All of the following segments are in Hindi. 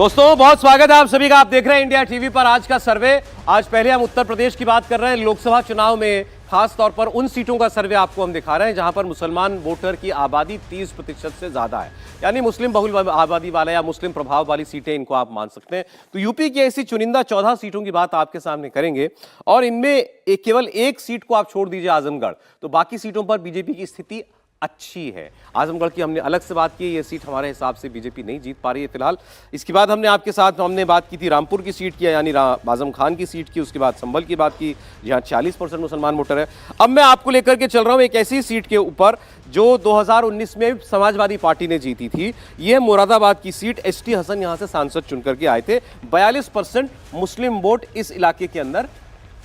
दोस्तों बहुत स्वागत है आप सभी का। आप देख रहे हैं इंडिया टीवी पर आज का सर्वे। आज पहले हम उत्तर प्रदेश की बात कर रहे हैं। लोकसभा चुनाव में खास तौर पर उन सीटों का सर्वे आपको हम दिखा रहे हैं जहां पर मुसलमान वोटर की आबादी 30% से ज्यादा है, यानी मुस्लिम बहुल आबादी वाला या मुस्लिम प्रभाव वाली सीटें इनको आप मान सकते हैं। तो यूपी की ऐसी चुनिंदा 14 सीटों की बात आपके सामने करेंगे और इनमें केवल एक सीट को आप छोड़ दीजिए आजमगढ़, तो बाकी सीटों पर बीजेपी की स्थिति अच्छी है। आजमगढ़ की हमने अलग से बात की, ये सीट हमारे हिसाब से बीजेपी नहीं जीत पा रही है फिलहाल। इसके बाद हमने आपके साथ बात की थी रामपुर की सीट की, यानी आजम खान की सीट की। उसके बाद संभल की बात की जहां 40% मुसलमान वोटर है। अब मैं आपको लेकर के चल रहा हूं एक ऐसी सीट के ऊपर जो 2019 में समाजवादी पार्टी ने जीती थी। यह मुरादाबाद की सीट। एसटी हसन यहां से सांसद चुनकर के आए थे। 42% मुस्लिम वोट इस इलाके के अंदर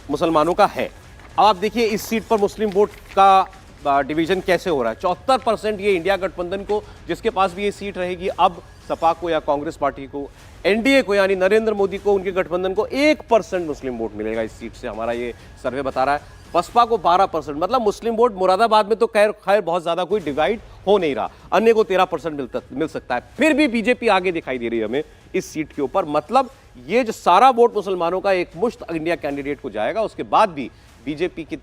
मुसलमानों का है। अब आप देखिए इस सीट पर मुस्लिम वोट का डिवीजन कैसे हो रहा है। 74% ये इंडिया गठबंधन को, जिसके पास भी ये सीट रहेगी, अब सपा को या कांग्रेस पार्टी को, एनडीए को यानी नरेंद्र मोदी को, उनके गठबंधन को 1% मुस्लिम वोट मिलेगा इस सीट से, हमारा ये सर्वे बता रहा है। बसपा को 12%, मतलब मुस्लिम वोट मुरादाबाद में तो खैर बहुत ज्यादा कोई डिवाइड हो नहीं रहा। अन्य को 13% मिल सकता है। फिर भी बीजेपी आगे दिखाई दे रही है हमें इस सीट के ऊपर। मतलब ये जो सारा वोट मुसलमानों का एक मुश्त इंडिया कैंडिडेट को जाएगा, उसके बाद भी बीजेपी के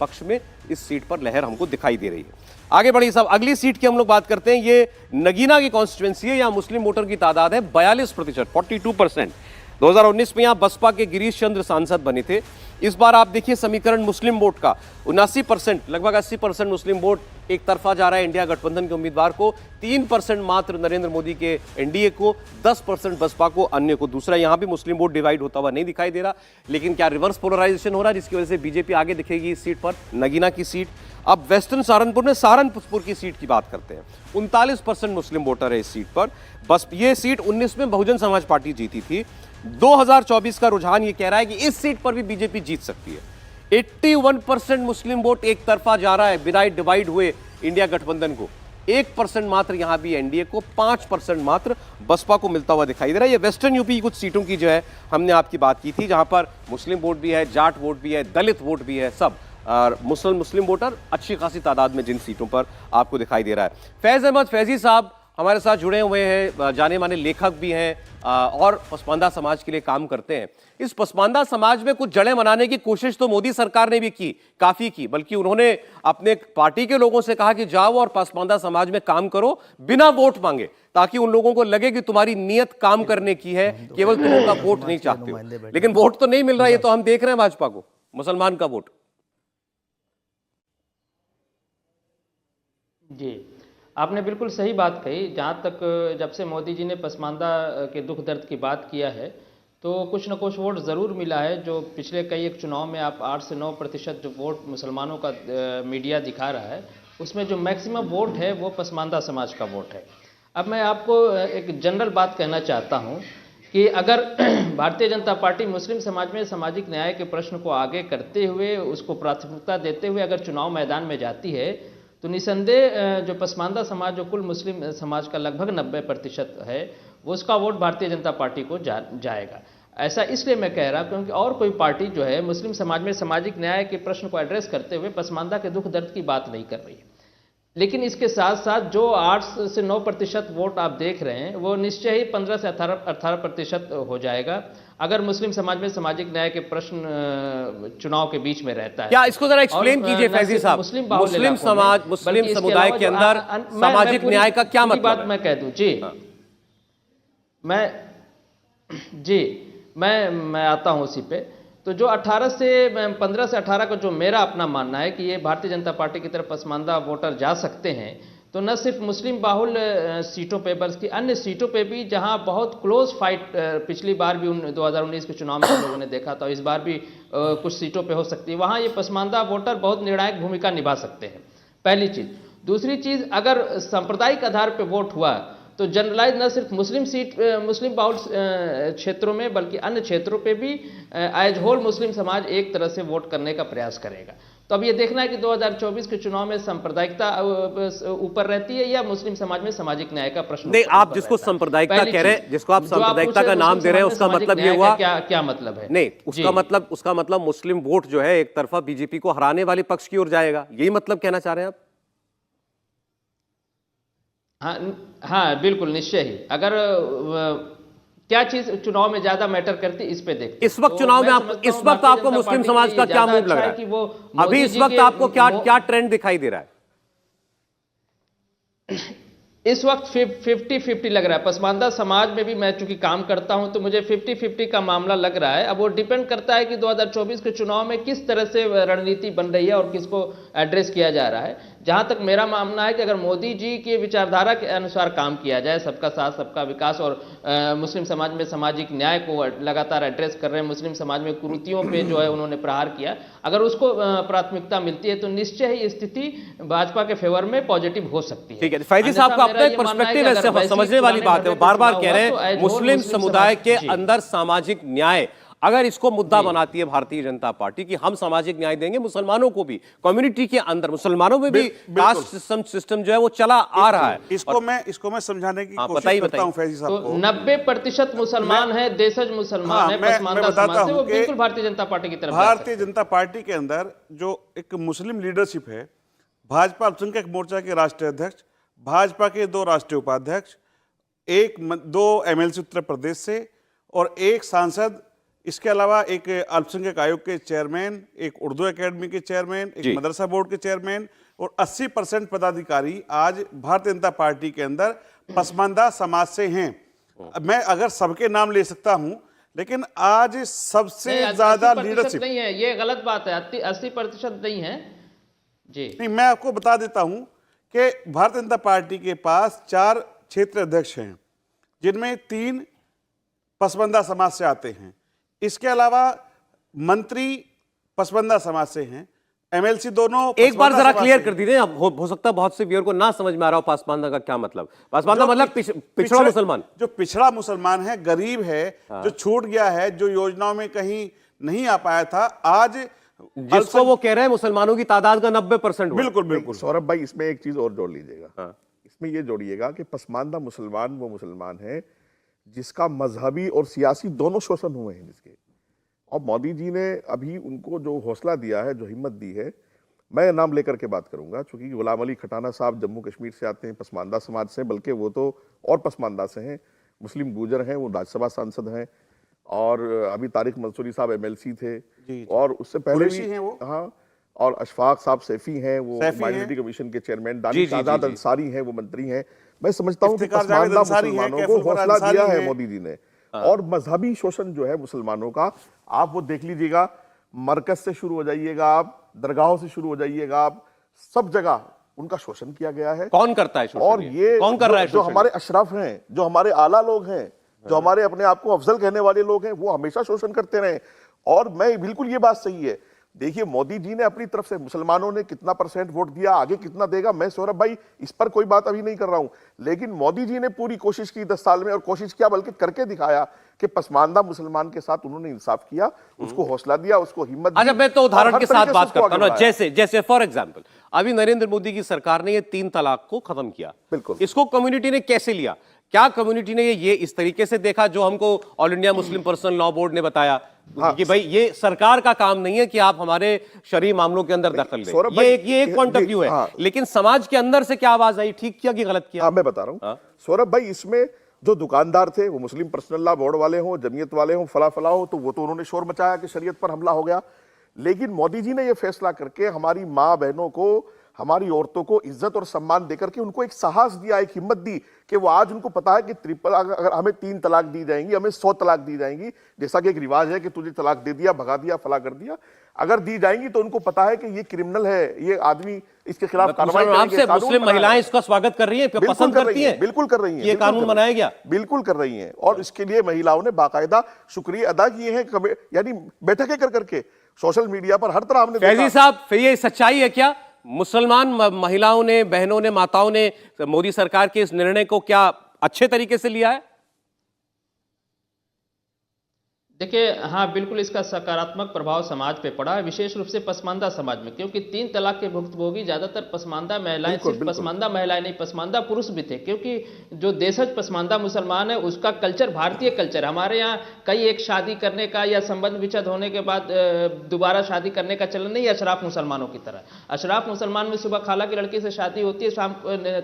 पक्ष में इस सीट पर लहर हमको दिखाई दे रही है। आगे बढ़िए साहब, अगली सीट की हम लोग बात करते हैं। ये नगीना की कॉन्स्टिट्यूएंसी है। यहाँ मुस्लिम वोटर की तादाद है 42%, 42%। 2019 में यहाँ बसपा के गिरीश चंद्र सांसद बने थे। इस बार आप देखिए समीकरण मुस्लिम वोट का 79%, लगभग 80% मुस्लिम वोट एक तरफा जा रहा है इंडिया गठबंधन के उम्मीदवार को, 3% मात्र नरेंद्र मोदी के एनडीए को, 10% बसपा को, अन्य को दूसरा। यहां भी मुस्लिम वोट डिवाइड होता हुआ नहीं दिखाई दे रहा। लेकिन क्या रिवर्स पोलराइजेशन हो रहा है जिसकी वजह से बीजेपी आगे दिखेगी इस सीट पर, नगीना की सीट। अब वेस्टर्न सहारनपुर में सहारनपुर की सीट की बात करते हैं। 39% मुस्लिम वोटर है इस सीट पर। बस ये सीट 19 में बहुजन समाज पार्टी जीती थी। 2024 का रुझान ये कह रहा है कि इस सीट पर भी बीजेपी जीत सकती है। 81% मुस्लिम वोट एक तरफा जा रहा है बिना डिवाइड हुए इंडिया गठबंधन को। 1% मात्र यहां भी एनडीए को, 5% मात्र बसपा को मिलता हुआ दिखाई दे रहा है। ये वेस्टर्न यूपी की कुछ सीटों की जो है हमने आपकी बात की थी, जहां पर मुस्लिम वोट भी है, जाट वोट भी है, दलित वोट भी है, सब। और मुस्लिम वोटर अच्छी खासी तादाद में जिन सीटों पर आपको दिखाई दे रहा है। फैज अहमद फैजी साहब हमारे साथ जुड़े हुए हैं, जाने माने लेखक भी हैं और पसमानदा समाज के लिए काम करते हैं। इस पसमानदा समाज में कुछ जड़ें बनाने की कोशिश तो मोदी सरकार ने भी की, काफी की, बल्कि उन्होंने अपने पार्टी के लोगों से कहा कि जाओ और पसमानदा समाज में काम करो बिना वोट मांगे, ताकि उन लोगों को लगे कि तुम्हारी नीयत काम करने की है, केवल तुम उनका वोट नहीं चाहते हो। लेकिन वोट तो नहीं मिल रहा है, ये तो हम देख रहे हैं भाजपा को, मुसलमान का वोट। जी, आपने बिल्कुल सही बात कही। जहाँ तक जब से मोदी जी ने पसमानदा के दुख दर्द की बात किया है, तो कुछ न कुछ वोट ज़रूर मिला है। जो पिछले कई एक चुनाव में आप 8 से 9% जो वोट मुसलमानों का मीडिया दिखा रहा है, उसमें जो मैक्सिमम वोट है वो पसमानदा समाज का वोट है। अब मैं आपको एक जनरल बात कहना चाहता हूँ कि अगर भारतीय जनता पार्टी मुस्लिम समाज में सामाजिक न्याय के प्रश्न को आगे करते हुए, उसको प्राथमिकता देते हुए अगर चुनाव मैदान में जाती है, तो निसंदेह जो पसमानदा समाज, जो कुल मुस्लिम समाज का लगभग 90% है, वो उसका वोट भारतीय जनता पार्टी को जाएगा। ऐसा इसलिए मैं कह रहा हूँ क्योंकि और कोई पार्टी जो है मुस्लिम समाज में सामाजिक न्याय के प्रश्न को एड्रेस करते हुए पसमानदा के दुख दर्द की बात नहीं कर रही है। लेकिन इसके साथ साथ जो 8 से 9% वोट आप देख रहे हैं, वो निश्चय ही 15 से 18% हो जाएगा अगर मुस्लिम समाज में सामाजिक न्याय के प्रश्न चुनाव के बीच में रहता है। क्या इसको जरा एक्सप्लेन कीजिए फैजी साहब, मुस्लिम समाज, मुस्लिम समुदाय के अंदर सामाजिक न्याय का क्या मतलब बात मैं कह दूं जी। मैं आता हूं उसी पे। तो जो 15 से 18 का जो मेरा अपना मानना है कि ये भारतीय जनता पार्टी की तरफ पसमानदा वोटर जा सकते हैं, तो न सिर्फ मुस्लिम बाहुल सीटों पे बल्कि अन्य सीटों पे भी जहां बहुत क्लोज फाइट पिछली बार भी 2019 के चुनाव में हम लोगों ने देखा था, इस बार भी कुछ सीटों पे हो सकती है, वहां ये पसमानदा वोटर बहुत निर्णायक भूमिका निभा सकते हैं, पहली चीज। दूसरी चीज, अगर सांप्रदायिक आधार पर वोट हुआ तो जनरलाइज न सिर्फ मुस्लिम बाहुल क्षेत्रों में बल्कि अन्य क्षेत्रों पे भी एज होल मुस्लिम समाज एक तरह से वोट करने का प्रयास करेगा। तो अब ये देखना है कि 2024 के चुनाव में सांप्रदायिकता ऊपर रहती है या मुस्लिम समाज में सामाजिक न्याय का प्रश्न। नहीं, आप जिसको सांप्रदायिकता कह रहे हैं, जिसको आप सांप्रदायिकता का नाम दे रहे हैं, उसका मतलब ये हुआ, क्या मतलब है? नहीं, उसका मतलब मुस्लिम वोट जो है एक तरफा बीजेपी को हराने वाले पक्ष की ओर जाएगा, यही मतलब कहना चाह रहे हैं आप? हाँ बिल्कुल, निश्चय ही। अगर क्या चीज चुनाव में ज्यादा मैटर करती इस पे देखते हैं। इस वक्त चुनाव में आप इस वक्त आपको मुस्लिम समाज का क्या मूड लग रहा है कि वो अभी इस वक्त आपको क्या क्या ट्रेंड दिखाई दे रहा है? इस वक्त 50-50 लग रहा है। पसमानदा समाज में भी मैं चूंकि काम करता हूं तो मुझे 50-50 का मामला लग रहा है। अब वो डिपेंड करता है कि 2024 के चुनाव में किस तरह से रणनीति बन रही है और किसको एड्रेस किया जा रहा है। जहां तक मेरा मानना है कि अगर मोदी जी की विचारधारा के अनुसार काम किया जाए, सबका साथ सबका विकास और मुस्लिम समाज में सामाजिक न्याय को लगातार एड्रेस कर रहे हैं, मुस्लिम समाज में कुरीतियों पे जो है उन्होंने प्रहार किया, अगर उसको प्राथमिकता मिलती है तो निश्चय ही स्थिति भाजपा के फेवर में पॉजिटिव हो सकती है। ठीक है, फैजी साहब का अपना एक पर्सपेक्टिव ऐसे समझने वाली बात है, बार बार कह रहे हैं मुस्लिम समुदाय के अंदर सामाजिक न्याय, अगर इसको मुद्दा बनाती है भारतीय जनता पार्टी कि हम सामाजिक न्याय देंगे मुसलमानों को भी, कम्युनिटी के अंदर मुसलमानों में भी कास्ट सिस्टम जो है वो चला आ रहा है। इसको मैं समझाने की कोशिश करता हूं फैजी साहब को। 90% मुसलमान है, देशज मुसलमान है, पसमानदा समाज से वो बिल्कुल भारतीय जनता पार्टी की तरफ। भारतीय जनता पार्टी के अंदर जो एक मुस्लिम लीडरशिप है, भाजपा अल्पसंख्यक मोर्चा के राष्ट्रीय अध्यक्ष, भाजपा के 2 राष्ट्रीय उपाध्यक्ष, 2 MLC उत्तर प्रदेश से और 1 सांसद, इसके अलावा एक अल्पसंख्यक आयोग के चेयरमैन, एक उर्दू एकेडमी के चेयरमैन, एक मदरसा बोर्ड के चेयरमैन और 80% पदाधिकारी आज भारतीय जनता पार्टी के अंदर पसमानदा समाज से हैं। मैं अगर सबके नाम ले सकता हूं, लेकिन आज सबसे ज्यादा लीडरशिप नहीं है, ये गलत बात है। 80% नहीं है जी। नहीं, मैं आपको बता देता हूं कि भारतीय जनता पार्टी के पास 4 क्षेत्र अध्यक्ष हैं, जिनमें 3 पसमानदा समाज से आते हैं। इसके अलावा मंत्री पसमानदा समाज से हैं, MLC दोनों। एक बार जरा क्लियर कर दीजिए, हो सकता है बहुत से व्यूअर को ना समझ में आ रहा हो पसमानदा का क्या मतलब। पसमानदा मतलब पिछड़ा मुसलमान, जो पिछड़ा मुसलमान है, गरीब है, जो छूट गया है, जो योजनाओं में कहीं नहीं आ पाया था, आज जिसको वो कह रहे हैं मुसलमानों की तादाद का 90%। बिल्कुल सौरभ भाई, इसमें एक चीज और जोड़ लीजिएगा। इसमें ये जोड़िएगा कि पसमानदा मुसलमान वो मुसलमान है जिसका मजहबी और सियासी दोनों शोषण हुए हैं जिसके, और मोदी जी ने अभी उनको जो हौसला दिया है, जो हिम्मत दी है, मैं नाम लेकर के बात करूंगा क्योंकि गुलाम अली खटाना साहब जम्मू कश्मीर से आते हैं, पसमानदा समाज से, बल्कि वो तो और पसमानदा से हैं, मुस्लिम गुजर हैं, वो राज्यसभा सांसद हैं, और अभी तारिक मंसूरी साहब MLC थे और उससे पहले भी हैं वो। हाँ, और अशफाक साहब सैफी हैं, वो माइनॉरिटी कमीशन के चेयरमैन, दानिश आजाद अंसारी हैं, वो मंत्री हैं। मैं समझता हूं कि पसमानदा मुसलमानों को हौसला दिया है मोदी जी ने, और मजहबी शोषण जो है मुसलमानों का, आप वो देख लीजिएगा, मरकज से शुरू हो जाइएगा, आप दरगाहों से शुरू हो जाइएगा, आप सब जगह उनका शोषण किया गया है। कौन करता है शोषण? और ये कौन कर रहा है? जो हमारे अशरफ हैं, जो हमारे आला लोग हैं, जो हमारे अपने आप को अफजल कहने वाले लोग हैं, वो हमेशा शोषण करते रहे। और मैं बिल्कुल ये बात सही है, देखिए मोदी जी ने अपनी तरफ से मुसलमानों ने कितना % वोट दिया, आगे कितना देगा, मैं सौरभ भाई इस पर कोई बात अभी नहीं कर रहा हूं, लेकिन मोदी जी ने पूरी कोशिश की 10 साल में, और कोशिश किया बल्कि करके दिखाया कि पसमानदा मुसलमान के साथ उन्होंने इंसाफ किया, उसको हौसला दिया, उसको हिम्मत दी। अच्छा, मैं तो उदाहरण के साथ बात करता हूं, जैसे फॉर एग्जाम्पल अभी नरेंद्र मोदी की सरकार ने ये 3 तलाक को खत्म किया, बिल्कुल, इसको कम्युनिटी ने कैसे लिया? क्या कम्युनिटी ने ये इस तरीके से देखा जो हमको all India Muslim personal law board ने बताया कि भाई ये सरकार का काम नहीं है कि आप हमारे शरई मामलों के अंदर दखल दें, ये एक पॉइंट ऑफ व्यू है, लेकिन समाज के अंदर से क्या आवाज आई, ठीक किया कि गलत किया? मैं बता रहा हूं सौरभ भाई, इसमें जो दुकानदार थे, वो मुस्लिम पर्सनल लॉ बोर्ड वाले हो, जमीयत वाले हो, फला हो, तो वो तो उन्होंने शोर मचाया कि शरीयत पर हमला हो गया। लेकिन मोदी जी ने यह फैसला करके हमारी माँ बहनों को, हमारी औरतों को इज्जत और सम्मान देकर के उनको एक साहस दिया, एक हिम्मत दी कि वो आज उनको पता है कि ट्रिपल, अगर हमें 3 तलाक दी जाएंगी, हमें 100 तलाक दी जाएंगी, जैसा कि एक रिवाज है कि तुझे तलाक दे दिया, भगा दिया, फला कर दिया, अगर दी जाएंगी तो उनको पता है कि ये क्रिमिनल है, ये आदमी इसके खिलाफ कार्रवाई करेंगे। मुस्लिम महिलाएं इसको स्वागत कर रही हैं, पसंद करती हैं, बिल्कुल कर रही हैं, ये कानून बनाया गया, बिल्कुल कर रही हैं, और इसके लिए महिलाओं ने बाकायदा शुक्रिया अदा किए हैं, यानी बैठकें कर करके सोशल मीडिया पर हर तरह हमने देखा। फैजी साहब, फिर ये सच्चाई है क्या? मुसलमान महिलाओं ने, बहनों ने, माताओं ने मोदी सरकार के इस निर्णय को क्या अच्छे तरीके से लिया है? देखिए, हाँ बिल्कुल इसका सकारात्मक प्रभाव समाज पे पड़ा है, विशेष रूप से पसमानदा समाज में, क्योंकि 3 तलाक के भुक्तभोगी ज्यादातर पसमानदा महिलाएं, सिर्फ पसमानदा महिलाएं नहीं, पसमानदा पुरुष भी थे, क्योंकि जो देशज पसमानदा मुसलमान है उसका कल्चर भारतीय कल्चर। हमारे यहाँ कई एक शादी करने का या संबंध विच्छेद होने के बाद दोबारा शादी करने का चलन नहीं है अशराफ मुसलमानों की तरह। अशराफ मुसलमान में सुबह खाला की लड़की से शादी होती है, शाम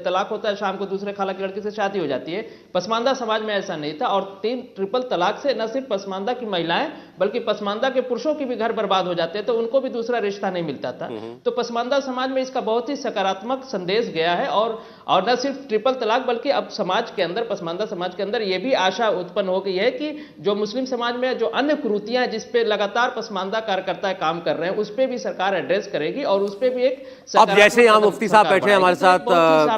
तलाक होता है, शाम को दूसरे खाला की लड़की से शादी हो जाती है। पसमानदा समाज में ऐसा नहीं था, और 3 ट्रिपल तलाक से न सिर्फ पसमानदा की महिलाएं बल्कि पसमानदा के पुरुषों की भी घर बर्बाद हो जाते, तो उनको भी दूसरा रिश्ता नहीं मिलता था। तो पसमानदा समाज में इसका बहुत ही सकारात्मक संदेश गया है, और न सिर्फ ट्रिपल तलाक बल्कि अब समाज के अंदर, पसमानदा समाज के अंदर यह भी आशा उत्पन्न हो गई है कि जो मुस्लिम समाज में जो अन्य कुरीतियां जिस पे लगातार पसमानदा कार्यकर्ता काम कर रहे हैं उस पे भी सरकार एड्रेस करेगी, और उस पे भी एक अब जैसे यहाँ मुफ्ती साहब बैठे हैं हमारे साथ,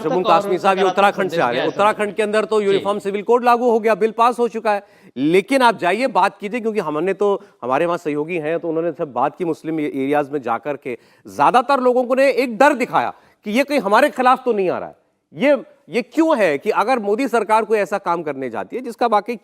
जम्मू काश्मीर साहब, ये उत्तराखंड से आ रहे हैं। उत्तराखंड के अंदर तो यूनिफॉर्म सिविल कोड लागू हो गया, बिल पास हो चुका है, लेकिन आप जाइए बात कीजिए, क्योंकि हमने तो, हमारे वहां सहयोगी हैं तो उन्होंने सब बात की मुस्लिम एरियाज में जाकर के, ज्यादातर लोगों को ने एक डर दिखाया कि ये कहीं हमारे खिलाफ तो नहीं आ रहा है। ये क्यों है कि अगर मोदी सरकार कोई ऐसा काम करने जाती है जिसका वाकई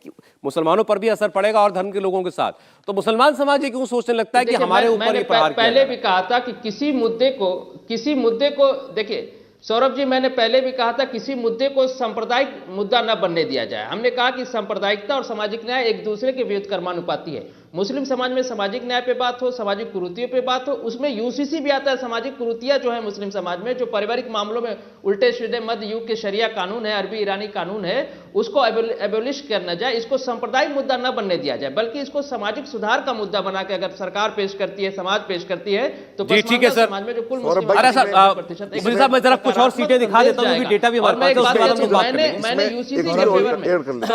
मुसलमानों पर भी असर पड़ेगा और धर्म के लोगों के साथ, तो मुसलमान समाज ये क्यों सोचने लगता है कि हमारे ऊपर ये प्रहार किया पहले भी कहा था कि किसी मुद्दे को देखिए सौरभ जी, मैंने पहले भी कहा था किसी मुद्दे को सांप्रदायिक मुद्दा न बनने दिया जाए। हमने कहा कि सांप्रदायिकता और सामाजिक न्याय एक दूसरे के व्युत्क्रमानुपाती है। मुस्लिम समाज में सामाजिक न्याय पे बात हो, सामाजिक कुरीतियों पे बात हो, उसमें यूसीसी भी आता है। सामाजिक कुरीतियां जो है मुस्लिम समाज में, जो पारिवारिक मामलों में उल्टे सीधे मध्य युग के शरिया कानून है, अरबी ईरानी कानून है, उसको एबोलिश करना जाए। इसको सांप्रदायिक मुद्दा न बनने दिया जाए, बल्कि इसको सामाजिक सुधार का मुद्दा बना के अगर सरकार पेश करती है, समाज पेश करती है, तो ठीक है सर, समाज में जो कुल मुस्लिम साहब मैं जरा कुछ और सीटें दिखा देता हूँ, डेटा भी हमारे पास है, उसके बाद हम लोग बात करेंगे। मैंने यूसीसी के फेवर में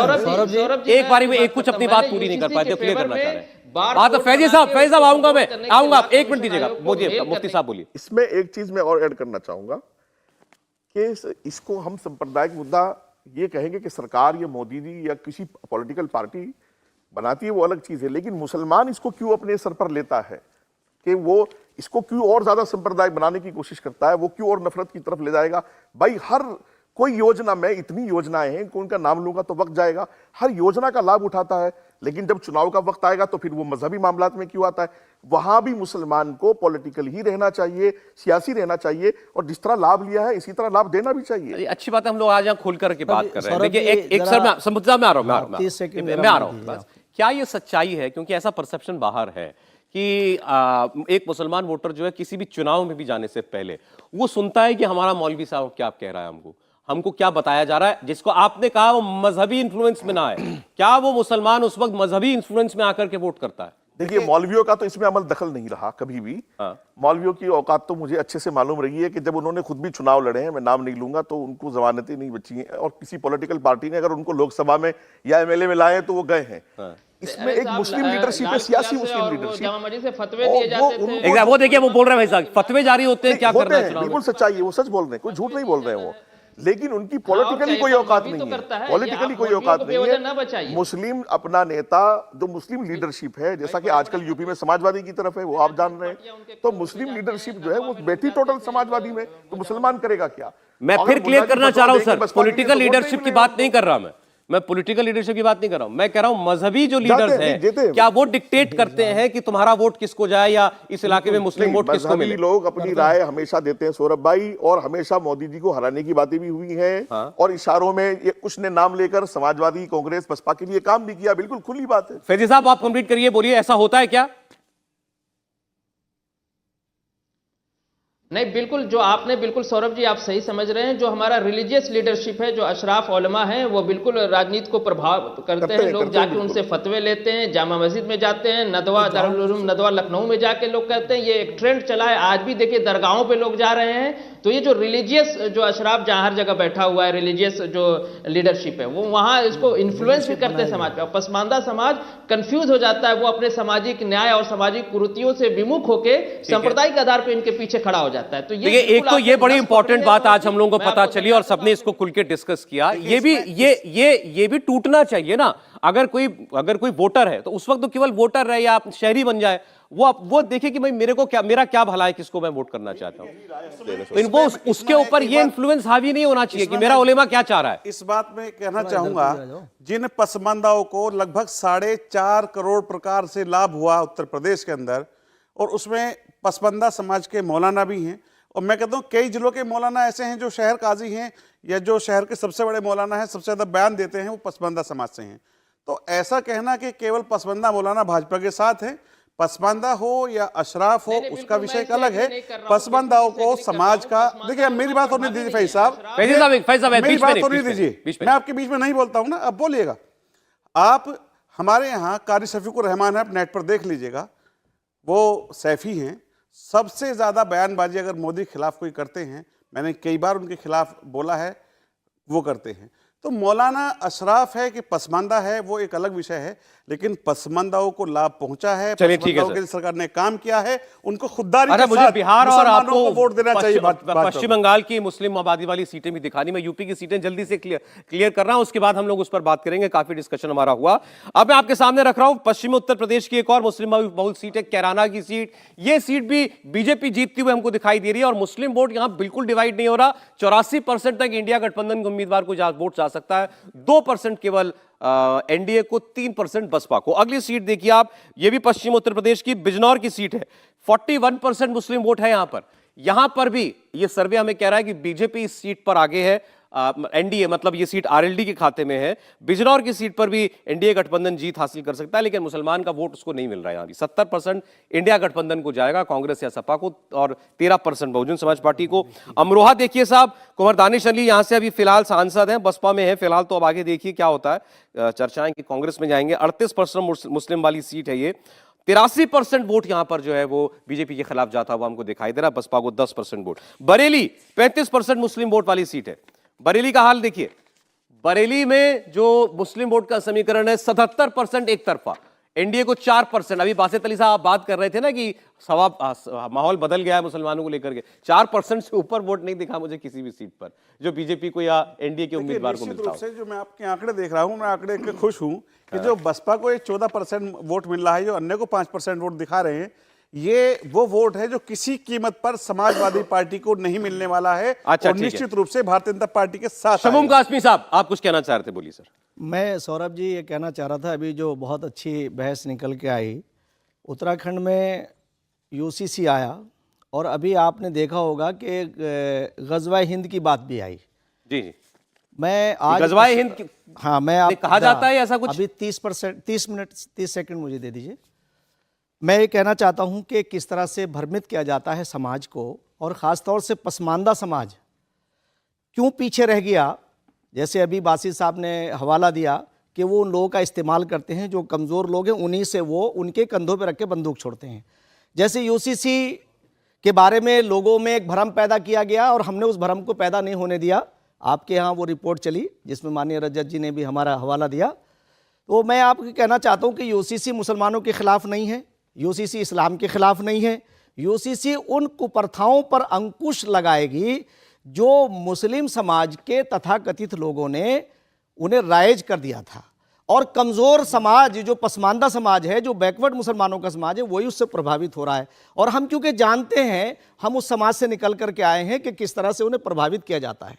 सौरभ जी एक बारी में एक कुछ अपनी बात पूरी नहीं कर पाए, क्लियर करना चाह रहे हैं बात। फैजी साहब आऊंगा, मैं आऊंगा, आप 1 मिनट दीजिएगा, मुफ्ती साहब बोलिए। इसमें एक चीज मैं और ऐड करना चाहूंगा कि इसको हम सांप्रदायिक मुद्दा ये कहेंगे कि सरकार या मोदी जी या किसी पॉलिटिकल पार्टी बनाती है, वो अलग चीज है, लेकिन मुसलमान इसको क्यों अपने सर पर लेता है, कि वो इसको क्यों और ज्यादा सांप्रदायिक बनाने की कोशिश करता है, वो क्यों और नफरत की तरफ ले जाएगा। भाई हर कोई योजना में, इतनी योजनाएं हैं कि उनका नाम लूंगा तो वक्त जाएगा, हर योजना का लाभ उठाता है, लेकिन जब चुनाव का वक्त आएगा तो फिर वो मजहबी मामलात में क्यों आता है। वहां भी मुसलमान को पॉलिटिकल ही रहना चाहिए, सियासी रहना चाहिए, और जिस तरह लाभ लिया है इसी तरह लाभ देना भी चाहिए। अच्छी बात है, हम लोग आज यहाँ खुल करके बात कर रहे हैं। देखिए एक सर मैं आ रहा हूँ, क्या ये सच्चाई है, क्योंकि ऐसा परसेप्शन बाहर है कि एक मुसलमान वोटर जो है किसी भी चुनाव में भी जाने से पहले वो सुनता है कि हमारा मौलवी साहब क्या कह रहा है, हमको क्या बताया जा रहा है, जिसको आपने कहा वो मजहबी इन्फ्लुएंस में ना है, क्या वो मुसलमान उस वक्त मजहबी इन्फ्लुएंस में आकर के वोट करता है? देखिए, मौलवियों का तो इसमें अमल दखल नहीं रहा कभी भी। मौलवियों की औकात तो मुझे अच्छे से मालूम रही है कि जब उन्होंने खुद भी चुनाव लड़े हैं, मैं नाम नहीं लूंगा, तो उनको जमानतें नहीं बची हैं, और किसी पॉलिटिकल पार्टी ने अगर उनको लोकसभा में या एमएलए में लाए तो वो गए हैं। इसमें एक मुस्लिम लीडरशिप है, सियासी मुस्लिम लीडरशिप। वो देखिए, वो बोल रहे हैं भाई साहब, फतवे जारी होते हैं, क्या करना है? बिल्कुल सच्चाई है, वो सच बोल रहे हैं, कोई झूठ नहीं बोल रहे हैं वो, लेकिन उनकी पॉलिटिकली कोई औकात नहीं है, पॉलिटिकली कोई औकात नहीं है। मुस्लिम अपना नेता, जो मुस्लिम लीडरशिप है, जैसा कि आजकल यूपी में समाजवादी की तरफ है, वो आप जान रहे हैं, तो मुस्लिम लीडरशिप जो है वो बैठी टोटल समाजवादी में, तो मुसलमान करेगा क्या? मैं फिर क्लियर करना चाह रहा हूं सर, पॉलिटिकल लीडरशिप की बात नहीं कर रहा मैं पॉलिटिकल लीडरशिप की बात नहीं कर रहा हूं, मैं कह रहा हूं मजहबी जो लीडर्स हैं, क्या वो डिक्टेट करते हैं कि तुम्हारा वोट किसको जाए या इस इलाके में मुस्लिम वोट किसको मिले? लोग अपनी राय हमेशा देते हैं सौरभ भाई, और हमेशा मोदी जी को हराने की बातें भी हुई हैं, और इशारों में कुछ ने नाम लेकर समाजवादी, कांग्रेस, बसपा के लिए काम भी किया, बिल्कुल खुली बात है। फैजी साहब आप कंप्लीट करिए, बोलिए ऐसा होता है क्या? नहीं, बिल्कुल जो आपने, बिल्कुल सौरभ जी आप सही समझ रहे हैं। जो हमारा रिलीजियस लीडरशिप है, जो अशराफ उलमा हैं, वो बिल्कुल राजनीति को प्रभाव करते हैं। लोग जाके उनसे फतवे लेते हैं, जामा मस्जिद में जाते हैं, नदवा दारुल उलूम नदवा लखनऊ में जाके लोग कहते हैं, ये एक ट्रेंड चला है। आज भी देखिए दरगाहों पे लोग जा रहे हैं। तो ये जो रिलीजियस, जो अशराफ जहां हर जगह बैठा हुआ है, रिलीजियस जो लीडरशिप है, वो वहां इसको इन्फ्लुएंस भी करते हैं समाज पे। पसमानदा समाज कंफ्यूज हो जाता है, वो अपने सामाजिक न्याय और सामाजिक कुरीतियों से विमुख होकर सांप्रदायिक आधार पर इनके पीछे खड़ा हो जाता है। तो ये एक तो ये बड़ी इंपॉर्टेंट बात आज हम लोगों को पता चली और सबने इसको खुल के डिस्कस किया। ये भी टूटना चाहिए ना। अगर कोई वोटर है तो उस वक्त तो केवल वोटर रहे या आप शहरी बन जाए, वो देखे कि भाई मेरा क्या भला है, किसको मैं वोट करना चाहता हूं। वो उसके ऊपर ये इन्फ्लुएंस हावी नहीं होना चाहिए कि मेरा उलेमा क्या चाह रहा है। इस बात में कहना चाहूंगा, जिन पसमानदाओं को लगभग 4.5 करोड़ प्रकार से लाभ हुआ उत्तर प्रदेश के अंदर, और उसमें पसमानदा समाज के मौलाना भी हैं, और मैं कहता हूं कई जिलों के मौलाना ऐसे हैं जो शहर काजी हैं या जो शहर के सबसे बड़े मौलाना हैं, सबसे ज्यादा बयान देते हैं, वो पसमानदा समाज से हैं। तो ऐसा कहना कि केवल पसमानदा मौलाना भाजपा के साथ है, पसमानदा हो या अशराफ हो, उसका विषय एक अलग है। पसमानदाओं को समाज का, देखिए मेरी बात होने दीजिए फैज साहब, मेरी बात होने दीजिए, मैं आपके बीच में नहीं बोलता हूं ना, अब बोलिएगा आप। हमारे यहाँ कारी शफीकुर रहमान है, आप नेट पर देख लीजिएगा, वो सैफी हैं, सबसे ज्यादा बयानबाजी अगर मोदी के खिलाफ कोई करते हैं, मैंने कई बार उनके खिलाफ बोला है, वो करते हैं। तो मौलाना अशराफ है कि पसमानदा है, वो एक अलग विषय है, लेकिन पसमानदाओं को लाभ पहुंचा है, पसमानदाओं के लिए सरकार ने काम किया है, उनको खुददारी के मुझे साथ बिहार और आपको वोट देना चाहिए। पश्चिम बंगाल की मुस्लिम आबादी वाली सीटें भी दिखानी, मैं यूपी की सीटें जल्दी से क्लियर कर रहा हूं, उसके बाद हम लोग उस पर बात करेंगे, काफी डिस्कशन हमारा हुआ। अब मैं आपके सामने रख रहा हूं पश्चिमी उत्तर प्रदेश की एक और मुस्लिम बहुल सीट है, कैराना की सीट। ये सीट भी बीजेपी जीतती हुई हमको दिखाई दे रही है, और मुस्लिम वोट यहां बिल्कुल डिवाइड नहीं हो रहा। 84% तक इंडिया गठबंधन के उम्मीदवार को वोट जा सकता है, 2% केवल एनडीए को, 3% बसपा को। अगली सीट देखिए आप, ये भी पश्चिम उत्तर प्रदेश की बिजनौर की सीट है, 41% मुस्लिम वोट है यहां पर भी ये सर्वे हमें कह रहा है कि बीजेपी इस सीट पर आगे है, एनडीए मतलब ये सीट आरएलडी के खाते में है। बिजनौर की सीट पर भी एनडीए गठबंधन जीत हासिल कर सकता है, लेकिन मुसलमान का वोट उसको नहीं मिल रहा है। यहां भी 70% इंडिया गठबंधन को जाएगा, कांग्रेस या सपा को, और 13% बहुजन समाज पार्टी को। अमरोहा देखिए साहब, कुंवर दानिश अली यहां से अभी फिलहाल सांसद हैं, बसपा में है फिलहाल, तो अब आगे देखिए क्या होता है, चर्चाएं कि कांग्रेस में जाएंगे। 38% मुस्लिम वाली सीट है ये, 83% वोट यहां पर जो है वो बीजेपी के खिलाफ जाता हुआ हमको दिखाई दे रहा है, बसपा को 10% वोट। बरेली 35% मुस्लिम वोट वाली सीट है, बरेली का हाल देखिए, बरेली में जो मुस्लिम वोट का समीकरण है 77% एक तरफा, एनडीए को 4%। अभी बासित अली साहब आप बात कर रहे थे ना कि माहौल बदल गया है मुसलमानों को लेकर के, 4% से ऊपर वोट नहीं दिखा मुझे किसी भी सीट पर जो बीजेपी को या एनडीए के उम्मीदवार को मिलता है। जो मैं आपके आंकड़े देख रहा हूं, मैं आंकड़े के खुश हूं कि जो बसपा को 14% वोट मिल रहा है, जो अन्य को 5% वोट दिखा रहे हैं, ये वो वोट है जो किसी कीमत पर समाजवादी पार्टी को नहीं मिलने वाला है। अच्छा, और निश्चित रूप से भारतीय जनता पार्टी के साथ। शमूम कासमी साहब, आप कुछ कहना चाह रहे थे, बोलिए सर। मैं सौरभ जी ये कहना चाह रहा था, अभी जो बहुत अच्छी बहस निकल के आई, उत्तराखंड में यूसीसी आया, और अभी आपने देखा होगा कि गजवा हिंद की बात भी आई। जी जी, मैं आज गजवा हिंद की, हाँ, मैं आप कहा जाता है ऐसा कुछ। अभी 30 सेकंड मुझे दे दीजिए। मैं ये कहना चाहता हूं कि किस तरह से भ्रमित किया जाता है समाज को, और ख़ास तौर से पसमानदा समाज क्यों पीछे रह गया। जैसे अभी बासित साहब ने हवाला दिया कि वो उन लोगों का इस्तेमाल करते हैं, जो कमज़ोर लोग हैं उन्हीं से वो उनके कंधों पर रख के बंदूक छोड़ते हैं। जैसे यूसीसी के बारे में लोगों में एक भ्रम पैदा किया गया, और हमने उस भ्रम को पैदा नहीं होने दिया। आपके यहाँ वो रिपोर्ट चली जिसमें माननीय रजत जी ने भी हमारा हवाला दिया। तो मैं आपको कहना चाहता हूँ कि यूसीसी मुसलमानों के खिलाफ नहीं है, यूसीसी इस्लाम के खिलाफ नहीं है। यूसीसी उन कुप्रथाओं पर अंकुश लगाएगी जो मुस्लिम समाज के तथाकथित लोगों ने उन्हें राइज कर दिया था, और कमज़ोर समाज जो पसमानदा समाज है, जो बैकवर्ड मुसलमानों का समाज है, वही उससे प्रभावित हो रहा है। और हम क्योंकि जानते हैं, हम उस समाज से निकल करके आए हैं कि किस तरह से उन्हें प्रभावित किया जाता है।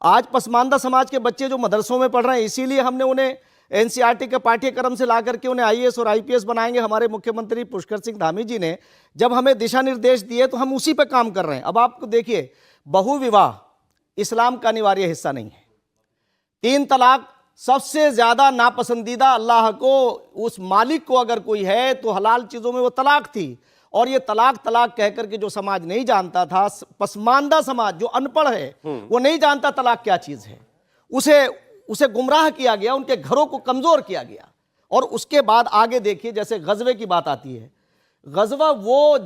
आज पसमानदा समाज के बच्चे जो मदरसों में पढ़ रहे हैं, इसीलिए हमने उन्हें एनसीईआरटी के पाठ्यक्रम से ला करके उन्हें आईएएस और आईपीएस बनाएंगे। हमारे मुख्यमंत्री पुष्कर सिंह धामी जी ने जब हमें दिशा निर्देश दिए तो हम उसी पर काम कर रहे हैं। अब आपको देखिए, बहुविवाह इस्लाम का अनिवार्य हिस्सा नहीं है। 3 तलाक सबसे ज़्यादा नापसंदीदा अल्लाह को, उस मालिक को अगर कोई है तो हलाल चीज़ों में वो तलाक थी। और ये तलाक तलाक कह करके जो समाज नहीं जानता था, पसमानदा समाज जो अनपढ़ है वो नहीं जानता तलाक क्या चीज़ है, उसे गुमराह किया गया, उनके घरों को कमज़ोर किया गया। और उसके बाद आगे देखिए, जैसे गजवे की बात आती है, गजवा वो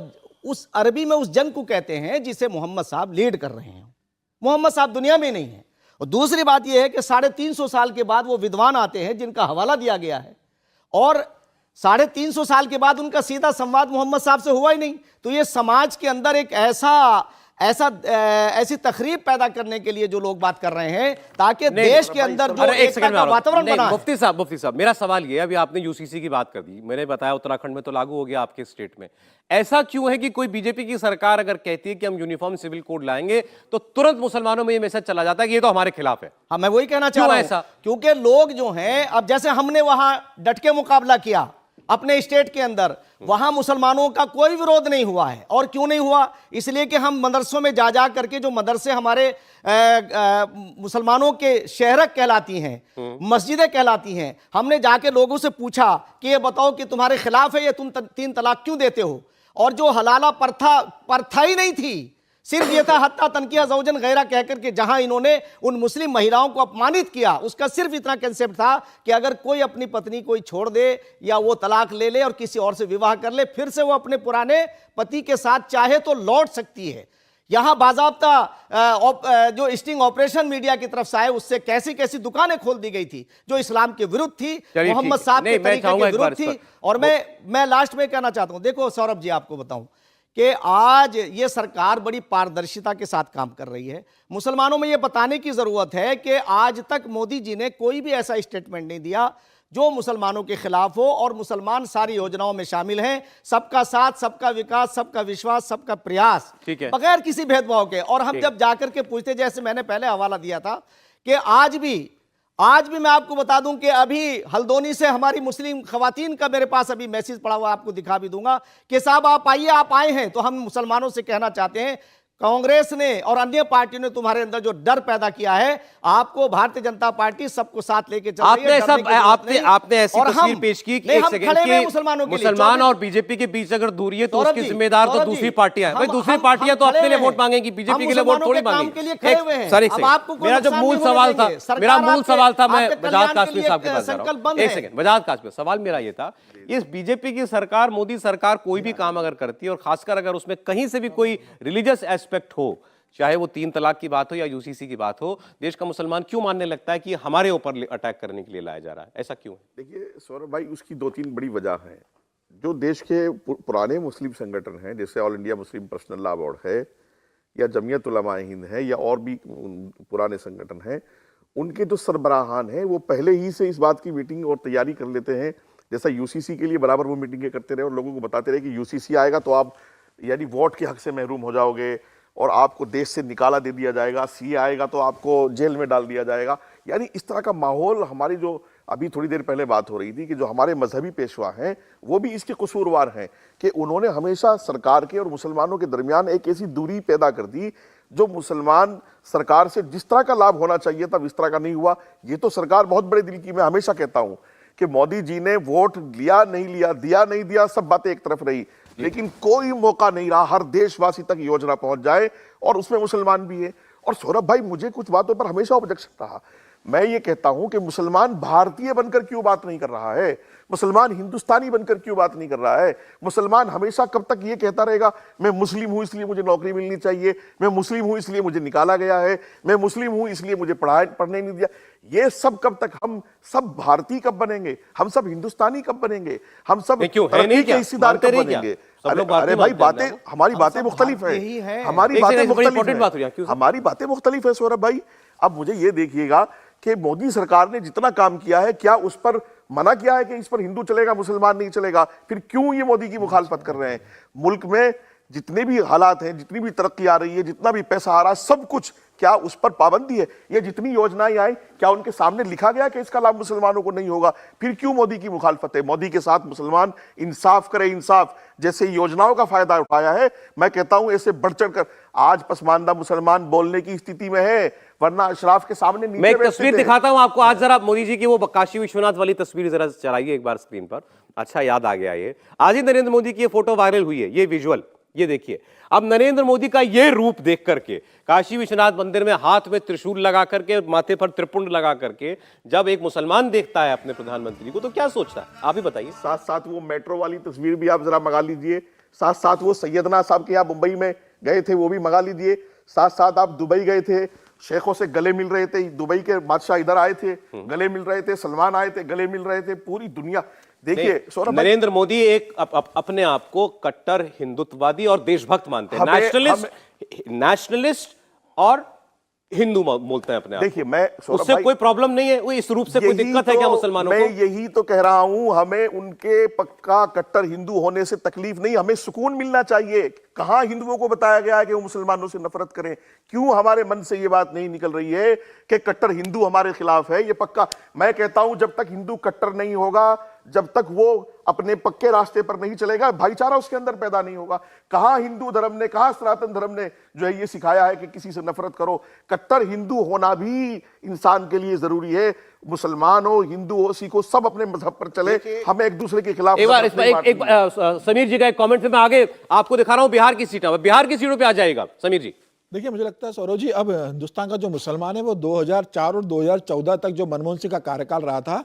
उस अरबी में उस जंग को कहते हैं जिसे मोहम्मद साहब लीड कर रहे हैं। मोहम्मद साहब दुनिया में नहीं है। और दूसरी बात यह है कि 350 साल के बाद वो विद्वान आते हैं जिनका हवाला दिया गया है, और 350 साल के बाद उनका सीधा संवाद मोहम्मद साहब से हुआ ही नहीं। तो ये समाज के अंदर एक ऐसा ऐसी तकरीब पैदा करने के लिए जो लोग बात कर रहे हैं, ताकि देश के अंदर जो एकता का वातावरण बना है। मुफ्ती साहब मेरा सवाल ये है, अभी आपने यूसीसी की बात कर दी, मैंने बताया उत्तराखंड में तो लागू हो गया, आपके स्टेट में ऐसा क्यों है कि कोई बीजेपी की सरकार अगर कहती है कि हम यूनिफॉर्म सिविल कोड लाएंगे तो तुरंत मुसलमानों में ये मैसेज चला जाता है कि ये तो हमारे खिलाफ है? हाँ, मैं वही कहना चाह रहा हूं, ऐसा क्योंकि लोग जो हैं, अब जैसे हमने वहां डट के मुकाबला किया अपने स्टेट के अंदर, वहां मुसलमानों का कोई विरोध नहीं हुआ है। और क्यों नहीं हुआ? इसलिए कि हम मदरसों में जा जा करके, जो मदरसे हमारे मुसलमानों के शहरक कहलाती हैं, मस्जिदें कहलाती हैं, हमने जाके लोगों से पूछा कि ये बताओ कि तुम्हारे खिलाफ है, ये तुम 3 तलाक क्यों देते हो? और जो हलाला प्रथा ही नहीं थी, सिर्फ ये था हत्ता तनकिया ज़ौजन गैरा कहकर के जहां इन्होंने उन मुस्लिम महिलाओं को अपमानित किया, उसका सिर्फ इतना कंसेप्ट था कि अगर कोई अपनी पत्नी कोई छोड़ दे या वो तलाक ले ले और किसी और से विवाह कर ले, फिर से वो अपने पुराने पति के साथ चाहे तो लौट सकती है। यहां बाज़ाब्ता जो स्टिंग ऑपरेशन मीडिया की तरफ से आए, उससे कैसी कैसी दुकानें खोल दी गई थी जो इस्लाम के विरुद्ध थी, मोहम्मद साहब के तरीके के विरुद्ध थी। और मैं लास्ट में कहना चाहता हूं, देखो सौरभ जी, आपको बताऊं कि आज ये सरकार बड़ी पारदर्शिता के साथ काम कर रही है। मुसलमानों में ये बताने की जरूरत है कि आज तक मोदी जी ने कोई भी ऐसा स्टेटमेंट नहीं दिया जो मुसलमानों के खिलाफ हो, और मुसलमान सारी योजनाओं में शामिल हैं, सबका साथ, सबका विकास, सबका विश्वास, सबका प्रयास, बगैर किसी भेदभाव के। और हम जब जाकर के पूछते, जैसे मैंने पहले हवाला दिया था कि आज भी मैं आपको बता दूं कि अभी हल्द्वानी से हमारी मुस्लिम खवातीन का मेरे पास अभी मैसेज पड़ा हुआ, आपको दिखा भी दूंगा कि साहब आप आइए, आप आए हैं तो हम मुसलमानों से कहना चाहते हैं, कांग्रेस ने और अन्य पार्टियों ने तुम्हारे अंदर जो डर पैदा किया है, आपको भारतीय जनता पार्टी सबको साथ लेके चल रही है। आपने ऐसी तस्वीर पेश की कि मुसलमान और बीजेपी के बीच अगर दूरी है तो उसकी जिम्मेदार तो दूसरी पार्टियां हैं। दूसरी पार्टियां तो अपने लिए वोट मांगेंगे, बीजेपी के लिए वोट थोड़ी मांगेंगे। मेरा जो मूल सवाल था, मैं बजाज काश्मीर साहब के पास जा रहा हूं। एक सेकंड, बजाज काश्मीर, सवाल मेरा ये था, इस बीजेपी की सरकार, मोदी सरकार कोई भी काम अगर करती है और खासकर अगर उसमें कहीं से भी कोई रिलीजियस एस्पेक्ट हो, चाहे वो 3 तलाक की बात हो या यूसीसी की बात हो, देश का मुसलमान क्यों मानने लगता है कि हमारे ऊपर अटैक करने के लिए लाया जा रहा है? ऐसा क्यों है? देखिए सौरभ भाई, उसकी 2-3 बड़ी वजह है। जो देश के पुराने मुस्लिम संगठन हैं, जैसे all India Muslim personal law board है या जमीयत उलमा हिंद है या और भी पुराने संगठन हैं, उनके जो सरबराहान हैं वो पहले ही से इस बात की मीटिंग और तैयारी कर लेते हैं। जैसा यूसीसी के लिए बराबर वो मीटिंगें करते रहे और लोगों को बताते रहे कि यूसीसी आएगा तो आप यानी वोट के हक से महरूम हो जाओगे और आपको देश से निकाला दे दिया जाएगा, सी आएगा तो आपको जेल में डाल दिया जाएगा। यानी इस तरह का माहौल, हमारी जो अभी थोड़ी देर पहले बात हो रही थी कि जो हमारे मजहबी पेशवा हैं वो भी इसके कसूरवार हैं कि उन्होंने हमेशा सरकार के और मुसलमानों के दरमियान एक ऐसी दूरी पैदा कर दी जो मुसलमान सरकार से जिस तरह का लाभ होना चाहिए था इस तरह का नहीं हुआ। ये तो सरकार बहुत बड़े दिल की, मैं हमेशा कहता हूं कि मोदी जी ने वोट लिया नहीं लिया, दिया नहीं दिया, सब बातें एक तरफ रही, लेकिन कोई मौका नहीं रहा हर देशवासी तक योजना पहुंच जाए और उसमें मुसलमान भी है। और सौरभ भाई, मुझे कुछ बातों पर हमेशा ऑब्जेक्शन रहा। मैं ये कहता हूं कि मुसलमान भारतीय बनकर क्यों बात नहीं कर रहा है, मुसलमान हिंदुस्तानी बनकर क्यों बात नहीं कर रहा है? मुसलमान हमेशा कब तक ये कहता रहेगा मैं मुस्लिम हूं इसलिए मुझे नौकरी मिलनी चाहिए, मैं मुस्लिम हूं इसलिए मुझे निकाला गया है, मैं मुस्लिम हूं इसलिए मुझे पढ़ने नहीं दिया? ये सब कब तक? हम सब भारतीय कब बनेंगे? हम सब हिंदुस्तानी कब बनेंगे? हम सब तरक्की के हिस्सेदार कब बनेंगे? अरे भाई, बातें, हमारी बातें मुख्तलिफ है, हमारी बातें मुख्तलिफ है सौरभ भाई। अब मुझे ये देखिएगा कि मोदी सरकार ने जितना काम किया है, क्या उस पर मना किया है कि इस पर हिंदू चलेगा मुसलमान नहीं चलेगा? फिर क्यों ये मोदी की मुखालफत कर रहे हैं? मुल्क में जितने भी हालात हैं, जितनी भी तरक्की आ रही है, जितना भी पैसा आ रहा है, सब कुछ क्या उस पर पाबंदी है? ये जितनी योजनाएं आई, क्या उनके सामने लिखा गया कि इसका लाभ मुसलमानों को नहीं होगा? फिर क्यों मोदी की मुखालफत है? मोदी के साथ मुसलमान इंसाफ करे, इंसाफ जैसे योजनाओं का फायदा उठाया है, मैं कहता हूं ऐसे बढ़ चढ़ कर आज पसमानदा मुसलमान बोलने की स्थिति में है, वरना अशराफ के सामने मैं एक तस्वीर दिखाता हूं आपको। आज जरा मोदी जी की वो काशी विश्वनाथ वाली तस्वीर जरा चलाइए एक बार स्क्रीन पर। अच्छा, याद आ गया ये, आज ही नरेंद्र मोदी की ये फोटो वायरल हुई है, ये विजुअल ये देखिए। अब नरेंद्र मोदी का ये रूप देख करके, काशी विश्वनाथ मंदिर में हाथ में त्रिशूल लगा करके, माथे पर त्रिपुंड लगा करके, जब एक मुसलमान देखता है अपने प्रधानमंत्री को तो क्या सोचता है, आप ही बताइए। साथ साथ वो मेट्रो वाली तस्वीर भी आप जरा मंगा लीजिए, साथ साथ वो सैयदना साहब के यहाँ मुंबई में गए थे वो भी मंगा लीजिए, साथ साथ आप दुबई गए थे शेखों से गले मिल रहे थे, दुबई के बादशाह इधर आए थे, गले मिल रहे थे, सलमान आए थे, गले मिल रहे थे, पूरी दुनिया। देखिए सौरभ भाई, नरेंद्र मोदी एक अपने आप को कट्टर हिंदुत्ववादी और देशभक्त मानते हैं, नेशनलिस्ट और हिंदू बोलते हैं अपने आप। देखिए मैं उससे कोई प्रॉब्लम नहीं है, वो इस रूप से कोई दिक्कत है क्या मुसलमानों को? मैं यही तो कह रहा हूं, हमें उनके पक्का कट्टर हिंदू होने से तकलीफ नहीं, हमें सुकून मिलना चाहिए। कहां हिंदुओं को बताया गया है कि वो मुसलमानों से नफरत करें? क्यों हमारे मन से ये बात नहीं निकल रही है कि कट्टर हिंदू हमारे खिलाफ है? ये पक्का, मैं कहता हूं जब तक हिंदू कट्टर नहीं होगा, जब तक वो अपने पक्के रास्ते पर नहीं चलेगा, भाईचारा उसके अंदर पैदा नहीं होगा। कहां हिंदू धर्म ने, कहां सनातन धर्म ने जो है ये सिखाया है कि किसी से नफरत करो? कट्टर हिंदू होना भी इंसान के लिए जरूरी है। मुसलमान हो, हिंदू हो, सिख हो, सब अपने मजहब पर चले, हमें एक दूसरे के खिलाफ एक बार इसमें समीर जी का एक कमेंट, फिर मैं आगे आपको दिखा रहा हूं बिहार की सीटों, बिहार की सीटों पे आ जाएगा समीर जी। देखिए मुझे लगता है सौरभ जी, अब हिंदुस्तान का जो मुसलमान है वो 2004 और 2014 तक जो मनमोहन सिंह का कार्यकाल रहा था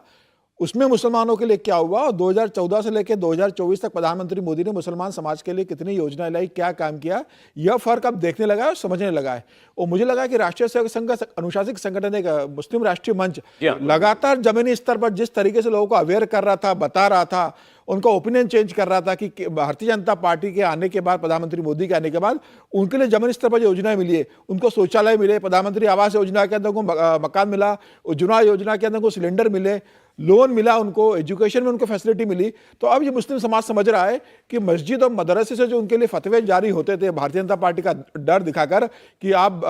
उसमें मुसलमानों के लिए क्या हुआ, और 2014 से लेकर 2024 तक प्रधानमंत्री मोदी ने मुसलमान समाज के लिए कितनी योजनाएं लाई, क्या काम किया, यह फर्क अब देखने लगा है और समझने लगा है। और मुझे लगा कि राष्ट्रीय सेवक संघ का अनुशासित संगठन एक मुस्लिम राष्ट्रीय मंच लगातार जमीनी स्तर पर जिस तरीके से लोगों को अवेयर कर रहा था, बता रहा था, उनका ओपिनियन चेंज कर रहा था कि भारतीय जनता पार्टी के आने के बाद, प्रधानमंत्री मोदी के आने के बाद उनके लिए जमीनी स्तर पर जो योजनाएं मिली है, उनको शौचालय मिले, प्रधानमंत्री आवास योजना के अंदर उनको मकान मिला, उज्ज्वला योजना के अंदर उनको सिलेंडर मिले, लोन मिला, उनको एजुकेशन में उनको फैसिलिटी मिली। तो अब ये मुस्लिम समाज समझ रहा है कि मस्जिद और मदरसे से जो उनके लिए फतवे जारी होते थे भारतीय जनता पार्टी का डर दिखाकर कि आप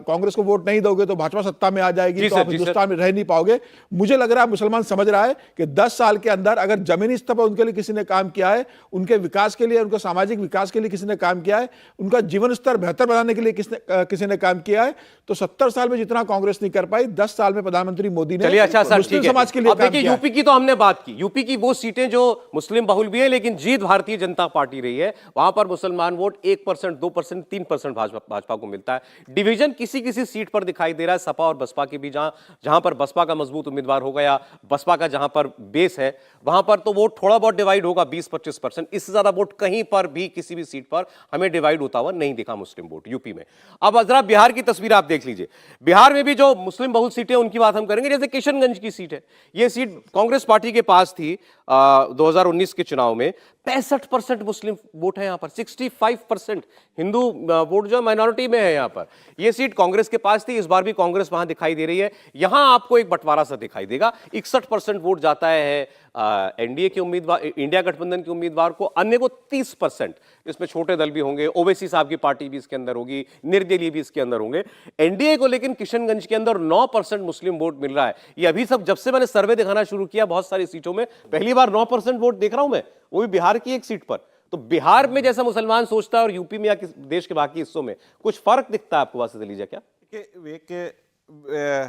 कांग्रेस को वोट नहीं दोगे तो भाजपा सत्ता में आ जाएगी, तो आप हिंदुस्तान में रह नहीं पाओगे, मुझे लग रहा है मुसलमान समझ रहा है कि 10 साल के अंदर अगर जमीनी स्तर पर उनके लिए किसी ने काम किया है, उनके विकास के लिए, उनके सामाजिक विकास के लिए किसी ने काम किया है, उनका जीवन स्तर बेहतर बनाने के लिए किसी ने काम किया है, तो 70 साल में जितना कांग्रेस नहीं कर पाई 10 साल में प्रधानमंत्री मोदी ने मुस्लिम समाज के लिए। देखिए यूपी की तो हमने बात की, यूपी की वो सीटें जो मुस्लिम बहुल भी है लेकिन जीत भारतीय जनता पार्टी रही है, वहां पर मुसलमान वोट 1%, 2%, 3% भाजपा को मिलता है। डिवीजन किसी किसी सीट पर दिखाई दे रहा है सपा और बसपा के बीच, जहां पर बसपा का मजबूत उम्मीदवार होगा या बसपा का जहां पर बेस है वहां पर तो वोट थोड़ा बहुत डिवाइड होगा, 20-25%। इससे ज्यादा वोट कहीं पर भी किसी भी सीट पर हमें डिवाइड होता हुआ नहीं दिखा मुस्लिम वोट यूपी में। अब जरा बिहार की तस्वीर आप देख लीजिए, बिहार में भी जो मुस्लिम बहुल सीटें उनकी बात हम करेंगे। जैसे किशनगंज की सीट है, यह सीट कांग्रेस पार्टी के पास थी 2019 के चुनाव में, 65% मुस्लिम वोट है यहां पर, 65% हिंदू वोट जो माइनॉरिटी में है यहां पर। यह सीट कांग्रेस के पास थी, इस बार भी कांग्रेस वहां दिखाई दे रही है। यहां आपको एक बंटवारा सा दिखाई देगा, 61% वोट जाता है एनडीए के उम्मीदवार, इंडिया गठबंधन के उम्मीदवार को, अन्य को 30%। इसमें छोटे दल भी होंगे, ओवैसी साहब की पार्टी भी इसके अंदर होगी, निर्दलीय भी इसके अंदर होंगे। एनडीए को लेकिन किशनगंज के अंदर 9% मुस्लिम वोट मिल रहा है। ये अभी सब जब से मैंने सर्वे दिखाना शुरू किया बहुत सारी सीटों में पहली बार 9% वोट देख रहा हूं मैं, वो भी बिहार की एक सीट पर। तो बिहार में जैसा मुसलमान सोचता है और यूपी में या देश के बाकी हिस्सों में कुछ फर्क दिखता है आपको वासित अलीजा क्या?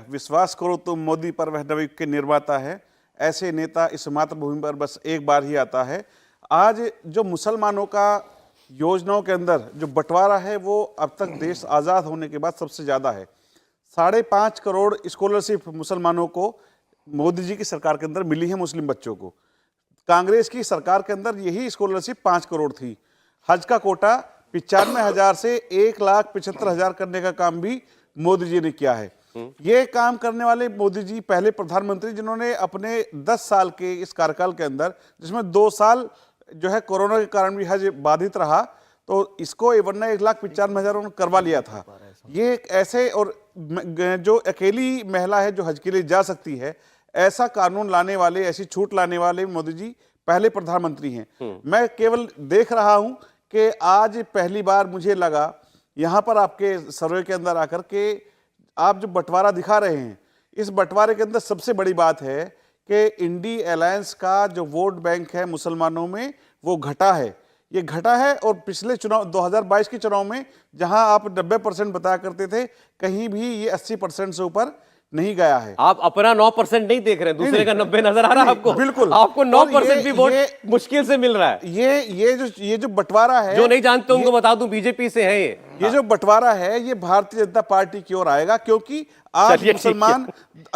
विश्वास करो तुम मोदी पर, वह नबी के निर्माता है, ऐसे नेता इस मातृभूमि पर बस एक बार ही आता है। आज जो मुसलमानों का योजनाओं के अंदर जो बंटवारा है वो अब तक देश आज़ाद होने के बाद सबसे ज़्यादा है। 5.5 करोड़ स्कॉलरशिप मुसलमानों को मोदी जी की सरकार के अंदर मिली है, मुस्लिम बच्चों को। कांग्रेस की सरकार के अंदर यही स्कॉलरशिप 5 करोड़ थी। हज का कोटा 95,000 से 1,75,000 करने का काम भी मोदी जी ने किया है। ये काम करने वाले मोदी जी पहले प्रधानमंत्री जिन्होंने अपने 10 साल के इस कार्यकाल के अंदर, जिसमें 2 साल जो है कोरोना के कारण भी हज बाधित रहा, तो इसको वरना 1,95,000 उन्होंने करवा लिया था। ये ऐसे, और जो अकेली महिला है जो हज के लिए जा सकती है, ऐसा कानून लाने वाले, ऐसी छूट लाने वाले मोदी जी पहले प्रधानमंत्री हैं। मैं केवल देख रहा हूं कि आज पहली बार मुझे लगा यहां पर आपके सर्वे के अंदर आकर के आप जो बंटवारा दिखा रहे हैं, इस बंटवारे के अंदर सबसे बड़ी बात है कि इंडी अलायंस का जो वोट बैंक है मुसलमानों में वो घटा है। ये घटा है, और पिछले चुनाव 2022 के चुनाव में जहां आप 90% बताया करते थे, कहीं भी ये 80% से ऊपर नहीं गया है। आप अपना 9% नहीं देख रहे हैं, दूसरे का 90 नजर आ रहा है आपको? बिल्कुल, आपको 9% भी वोट मुश्किल से मिल रहा है। ये जो बंटवारा है, जो नहीं जानते उनको बता दूं, बीजेपी से है ये। ये जो बंटवारा है ये भारतीय जनता पार्टी की ओर आएगा, क्योंकि आज चलिए, ठीक है। मुसलमान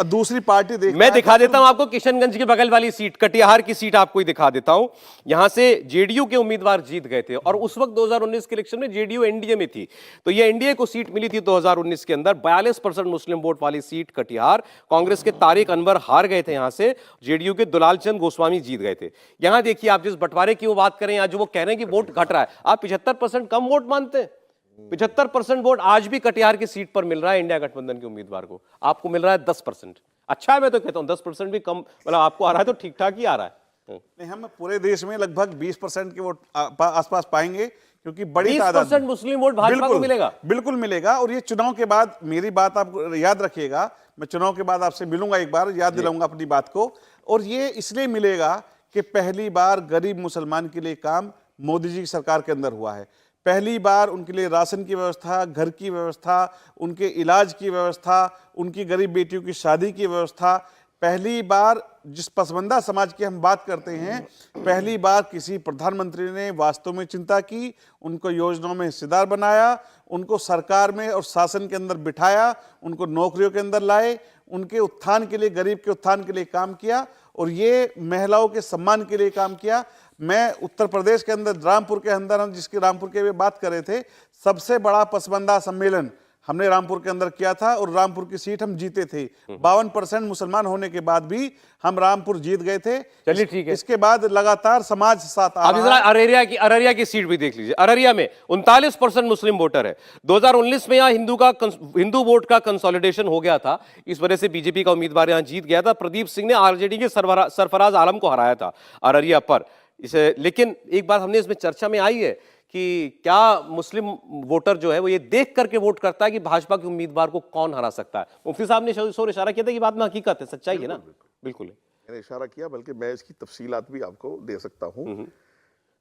दूसरी पार्टी देख मैं दिखा देता हूं आपको किशनगंज के बगल वाली सीट, कटिहार की सीट आपको ही दिखा देता हूं। यहां से जेडीयू के उम्मीदवार जीत गए थे और उस वक्त 2019 के इलेक्शन में जेडीयू एनडीए में थी, तो ये एनडीए को सीट मिली थी 2019 के अंदर। 42% मुस्लिम वोट वाली सीट कटिहार, कांग्रेस के तारिक अनवर हार गए थे यहां से, जेडीयू के दुलाल चंद गोस्वामी जीत गए थे। यहां देखिए आप जिस बंटवारे की वो बात करें, आज वो कह रहे हैं कि वोट घट रहा है, आप 75% कम वोट मानते हैं? 75% वोट आज भी कटिहार की सीट पर मिल रहा है इंडिया गठबंधन के उम्मीदवार को, आपको मिल रहा है 10%। अच्छा है, मैं तो कहता हूं 10% भी कम, मतलब आपको आ रहा है तो ठीक ठाक ही आ रहा है। नहीं, हम पूरे देश में लगभग 20% के वोट आसपास पाएंगे, क्योंकि बड़ी 20% तादाद मुस्लिम वोट भाजपा को मिलेगा। बिल्कुल मिलेगा। और ये चुनाव के बाद, मेरी बात आप याद रखिएगा, मैं चुनाव के बाद आपसे मिलूंगा, एक बार याद दिलाऊंगा अपनी बात को। और ये इसलिए मिलेगा कि पहली बार गरीब मुसलमान के लिए काम मोदी जी की सरकार के अंदर हुआ है। पहली बार उनके लिए राशन की व्यवस्था, घर की व्यवस्था, उनके इलाज की व्यवस्था, उनकी गरीब बेटियों की शादी की व्यवस्था, पहली बार जिस पसमानदा समाज की हम बात करते हैं, पहली बार किसी प्रधानमंत्री ने वास्तव में चिंता की, उनको योजनाओं में हिस्सेदार बनाया, उनको सरकार में और शासन के अंदर बिठाया, उनको नौकरियों के अंदर लाए, उनके उत्थान के लिए, गरीब के उत्थान के लिए काम किया, और ये महिलाओं के सम्मान के लिए काम किया। मैं उत्तर प्रदेश के अंदर रामपुर के अंदर, हम जिसकी रामपुर के बात कर रहे थे, सबसे बड़ा पसमानदा सम्मेलन हमने रामपुर के अंदर किया था और रामपुर की सीट हम जीते थे। 52% मुसलमान होने के बाद भी हम रामपुर जीत गए थे। चलिए ठीक है। इसके बाद लगातार समाज साथ आ अब रहा जरा है। अररिया की सीट भी देख लीजिए। अररिया में 39% मुस्लिम वोटर है। 2019 में यहाँ हिंदू वोट का कंसोलिडेशन हो गया था, इस वजह से बीजेपी का उम्मीदवार यहाँ जीत गया था। प्रदीप सिंह ने आरजेडी के सरफराज आलम को हराया था अररिया पर। इसे लेकिन एक बात हमने इसमें चर्चा में आई है कि क्या मुस्लिम वोटर जो है वो ये देख करके वोट करता है कि भाजपा के उम्मीदवार को कौन हरा सकता है? मुफ्ती साहब ने शोर इशारा किया था कि बात में हकीकत है, सच्चाई है ना? बिल्कुल मैंने इशारा किया, बल्कि मैं इसकी तफसीलात भी आपको दे सकता हूं।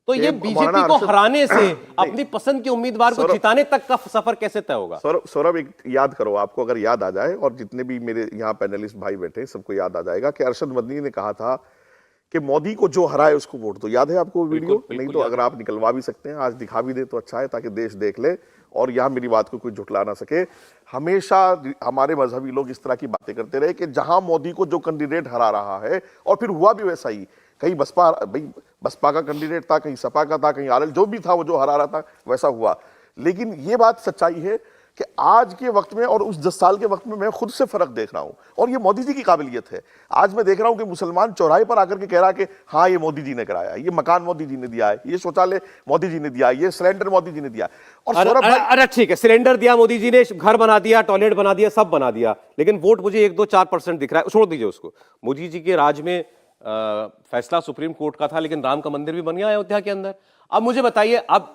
तो ये बीजेपी को हराने से अपनी पसंद के उम्मीदवार को जिताने तक का सफर कैसे तय होगा? सौरभ, एक याद करो, आपको अगर याद आ जाए, और जितने भी मेरे यहाँ पैनलिस्ट भाई बैठे सबको याद आ जाएगा कि अरशद मदनी ने कहा था कि मोदी को जो हराए उसको वोट दो। याद है आपको वीडियो? नहीं तो अगर आप निकलवा भी सकते हैं, आज दिखा भी दे तो अच्छा है, ताकि देश देख ले और यहाँ मेरी बात को कोई झुठला ना सके। हमेशा हमारे मजहबी लोग इस तरह की बातें करते रहे कि जहां मोदी को जो कैंडिडेट हरा रहा है, और फिर हुआ भी वैसा ही, कहीं बसपा का कैंडिडेट था, कहीं सपा का था, कहीं आरएल, जो भी था वो जो हरा रहा था वैसा हुआ। लेकिन ये बात सच्चाई है कि आज के वक्त में और उस 10 साल के वक्त में मैं खुद से फर्क देख रहा हूं, और ये मोदी जी की काबिलियत है। आज मैं देख रहा हूं कि मुसलमान चौराहे पर आकर के कह रहा है कि हाँ ये मोदी जी ने कराया है, ये मकान मोदी जी ने दिया है, ये शौचालय मोदी जी ने दिया है, ये सिलेंडर मोदी जी ने दिया है। और सौरभ भाई, अरे ठीक है, सिलेंडर दिया मोदी जी ने, घर बना दिया, टॉयलेट बना दिया, सब बना दिया, लेकिन वोट मुझे 1-2-4% दिख रहा है। छोड़ दीजिए उसको। मोदी जी के राज में फैसला सुप्रीम कोर्ट का था, लेकिन राम का मंदिर भी बन गया अयोध्या के अंदर। अब मुझे बताइए, अब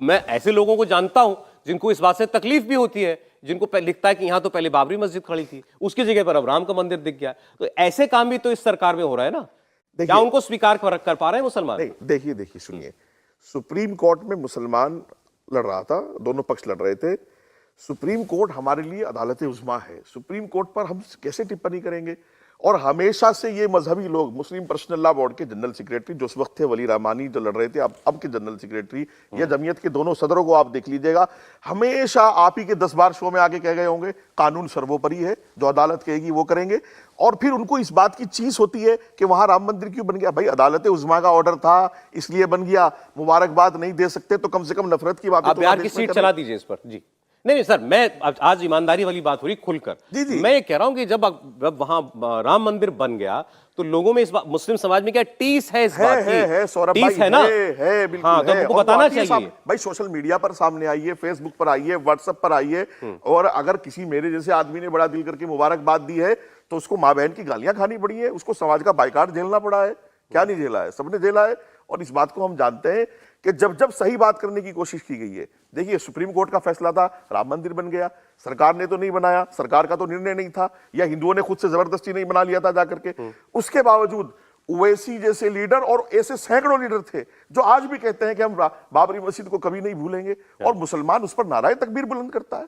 मैं ऐसे लोगों को जानता हूं जिनको इस बात से तकलीफ भी होती है, जिनको लिखता है कि यहां तो पहले बाबरी मस्जिद खड़ी थी, उसकी जगह पर अब राम का मंदिर दिख गया। तो ऐसे काम भी तो इस सरकार में हो रहा है ना? क्या उनको स्वीकार कर पा रहे हैं मुसलमान? नहीं, देखिए सुनिए, सुप्रीम कोर्ट में मुसलमान लड़ रहा था, दोनों पक्ष लड़ रहे थे। सुप्रीम कोर्ट हमारे लिए अदालत उज़्मा है, सुप्रीम कोर्ट पर हम कैसे टिप्पणी करेंगे? और हमेशा से ये मजहबी लोग, मुस्लिम पर्सनल लॉ बोर्ड के जनरल सेक्रेटरी जो उस वक्त थे वली रहमानी, जो लड़ रहे थे, अब के जनरल सेक्रेटरी, या जमीयत के दोनों सदरों को आप देख लीजिएगा, हमेशा आप ही के 10 बार शो में आके कह गए होंगे कानून सर्वोपरि है, जो अदालत कहेगी वो करेंगे। और फिर उनको इस बात की चीज होती है कि वहां राम मंदिर क्यों बन गया? भाई अदालत उज़्मा का ऑर्डर था इसलिए बन गया, मुबारकबाद नहीं दे सकते तो कम से कम नफरत की बात। आप बिहार की सीट चला दीजिए इस पर जी। नहीं सर, मैं आज ईमानदारी वाली बात हो रही खुलकर। जी। मैं ये कह रहा हूं कि जब वहां राम मंदिर बन गया तो लोगों में इस बात, मुस्लिम समाज में क्या टीस है इस बात की? है सौरभ भाई, है ना? है बिल्कुल। हाँ, तो हमको बताना चाहिए भाई, सोशल मीडिया पर सामने आइए, फेसबुक पर आइए, व्हाट्सएप पर आइए, और अगर किसी मेरे जैसे आदमी ने बड़ा दिल करके मुबारकबाद दी है तो उसको माँ बहन की गालियां खानी पड़ी है, उसको समाज का बाइकाट झेलना पड़ा है। क्या नहीं झेला है? सबने झेला है। और इस बात को हम जानते हैं कि जब सही बात करने की कोशिश की गई है, देखिए सुप्रीम कोर्ट का फैसला था, राम मंदिर बन गया, सरकार ने तो नहीं बनाया, सरकार का तो निर्णय नहीं था, या हिंदुओं ने खुद से जबरदस्ती नहीं बना लिया था जाकर के। उसके बावजूद ओवैसी जैसे लीडर और ऐसे सैकड़ों लीडर थे जो आज भी कहते हैं कि हम बाबरी मस्जिद को कभी नहीं भूलेंगे, और मुसलमान उस पर नाराए तकबीर बुलंद करता है।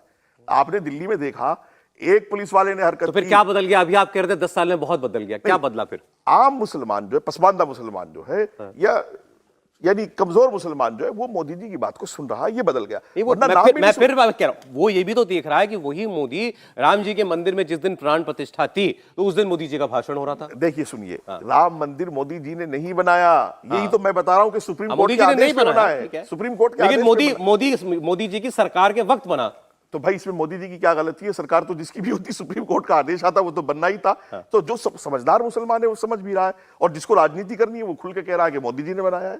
आपने दिल्ली में देखा, एक पुलिस वाले ने हरकत तो फिर क्या बदल गया? अभी आप कह रहे थे 10 साल में बहुत बदल गया, क्या बदला फिर? आम मुसलमान जो है, पसमानदा मुसलमान जो है, या यानी कमजोर मुसलमान जो है वो मोदी जी की बात को सुन रहा है, ये बदल गया। नहीं, वो वरना मैं नाम फिर भी मैं नहीं सुन- फिर बात कह रहा हूं, वो ये भी तो देख रहा है कि वही मोदी राम जी के मंदिर में जिस दिन प्राण प्रतिष्ठा थी तो उस दिन मोदी जी का भाषण हो रहा था। देखिए सुनिए, राम मंदिर मोदी जी ने नहीं बनाया, यही तो मैं बता रहा हूं कि सुप्रीम कोर्ट मोदी के जी ने आदेश नहीं पे बना बनाया, ठीक है, है। सुप्रीम कोर्ट के लेकिन आदेश पे बना। मोदी जी की सरकार के वक्त बना। तो भाई इसमें मोदी जी की क्या गलती है? सरकार तो जिसकी भी होती, सुप्रीम कोर्ट का आदेश आता वो तो बनना ही था। तो जो समझदार मुसलमान है वो समझ भी रहा है, और जिसको राजनीति करनी है वो खुल के कह रहा है कि मोदी जी ने बनाया है।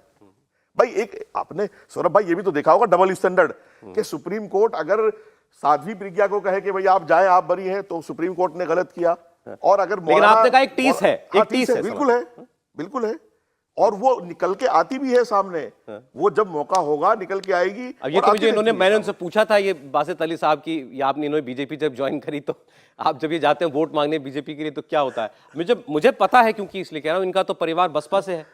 भाई एक आपने सौरभ भाई ये भी तो देखा होगा डबल स्टैंडर्ड, कि सुप्रीम कोर्ट अगर साध्वी प्रज्ञा को कहे कि भाई आप जाए, आप बरी हैं, तो सुप्रीम कोर्ट ने गलत किया। और अगर लेकिन आपने कहा एक टीस है, हाँ, एक टीस है, बिल्कुल है, बिल्कुल है, और वो निकल के आती भी है सामने। वो जब मौका होगा निकल के आएगी। अब ये और तो आती मुझे रहती मैंने है। उनसे पूछा था, ये बासित अली साहब की, या आपने इन्होंने बीजेपी जब ज्वाइन करी तो आप जब ये जाते हैं वोट मांगने बीजेपी के लिए तो क्या होता है? मुझे पता है, क्योंकि इसलिए कह रहा हूं, इनका तो परिवार बसपा से है,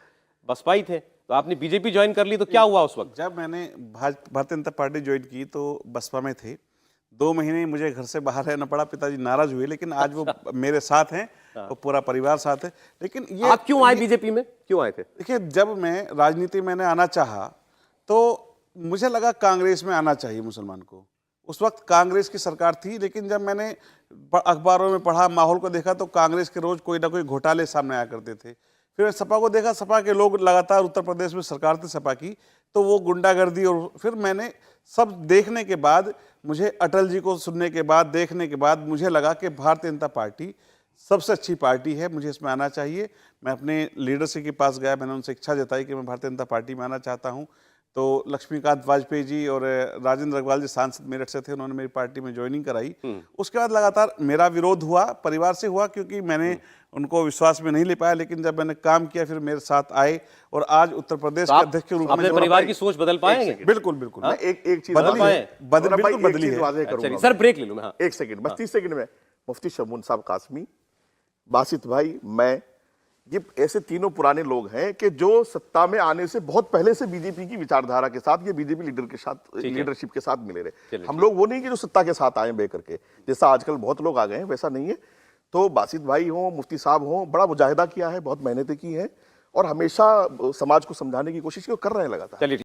बसपा ही थे, तो आपने बीजेपी ज्वाइन कर ली तो क्या हुआ उस वक्त? जब मैंने भारतीय जनता पार्टी ज्वाइन की तो बसपा में थे, 2 महीने मुझे घर से बाहर रहना पड़ा, पिताजी नाराज हुए, लेकिन आज वो मेरे साथ हैं, वो पूरा परिवार साथ है। लेकिन ये आप क्यों आए बीजेपी में, क्यों आए थे? देखिए, जब मैं राजनीति में आना चाहा तो मुझे लगा कांग्रेस में आना चाहिए मुसलमान को। उस वक्त कांग्रेस की सरकार थी, लेकिन जब मैंने अखबारों में पढ़ा, माहौल को देखा, तो कांग्रेस के रोज कोई ना कोई घोटाले सामने आया करते थे। फिर सपा को देखा, सपा के लोग लगातार उत्तर प्रदेश में सरकार थी सपा की, तो वो गुंडागर्दी, और फिर मैंने सब देखने के बाद, मुझे अटल जी को सुनने के बाद, देखने के बाद मुझे लगा कि भारतीय जनता पार्टी सबसे अच्छी पार्टी है, मुझे इसमें आना चाहिए। मैं अपने लीडरशिप के पास गया, मैंने उनसे इच्छा जताई कि मैं भारतीय जनता पार्टी में आना चाहता हूं। तो लक्ष्मीकांत वाजपेयी जी और राजेंद्र अग्रवाल जी सांसद मेरठ से थे, उन्होंने मेरी पार्टी में ज्वाइनिंग कराई। उसके बाद लगातार मेरा विरोध हुआ, परिवार से हुआ, क्योंकि मैंने उनको विश्वास में नहीं ले पाया। लेकिन जब मैंने काम किया, फिर मेरे साथ आए, और आज उत्तर प्रदेश के अध्यक्ष के रूप में अपने परिवार की सोच बदल पाएंगे? बिल्कुल बिल्कुल मैं एक चीज बदली है, सौरभ भाई, बिल्कुल एक बदली चीज है। वाज़ेह करूंगा। चलिए सर, ब्रेक ले लूं मैं। हाँ। एक सेकंड, बस 30 सेकंड में। मुफ्ती शमून साहब कासमी, बासित भाई, मैं, ये ऐसे तीनों पुराने लोग हैं कि जो सत्ता में आने से बहुत पहले से बीजेपी की विचारधारा के साथ, ये बीजेपी लीडर के साथ, लीडरशिप के साथ मिले रहे। हम लोग वो नहीं कि जो सत्ता के साथ आए बेकर के, जैसा आजकल बहुत लोग आ गए हैं, वैसा नहीं है। तो बासित भाई हो, मुफ्ती साहब हो, बड़ा मुजाहिदा किया है, बहुत मेहनतें की हैं, और हमेशा समाज को समझाने की कोशिश कर रहे हैं लगातार। चलिए।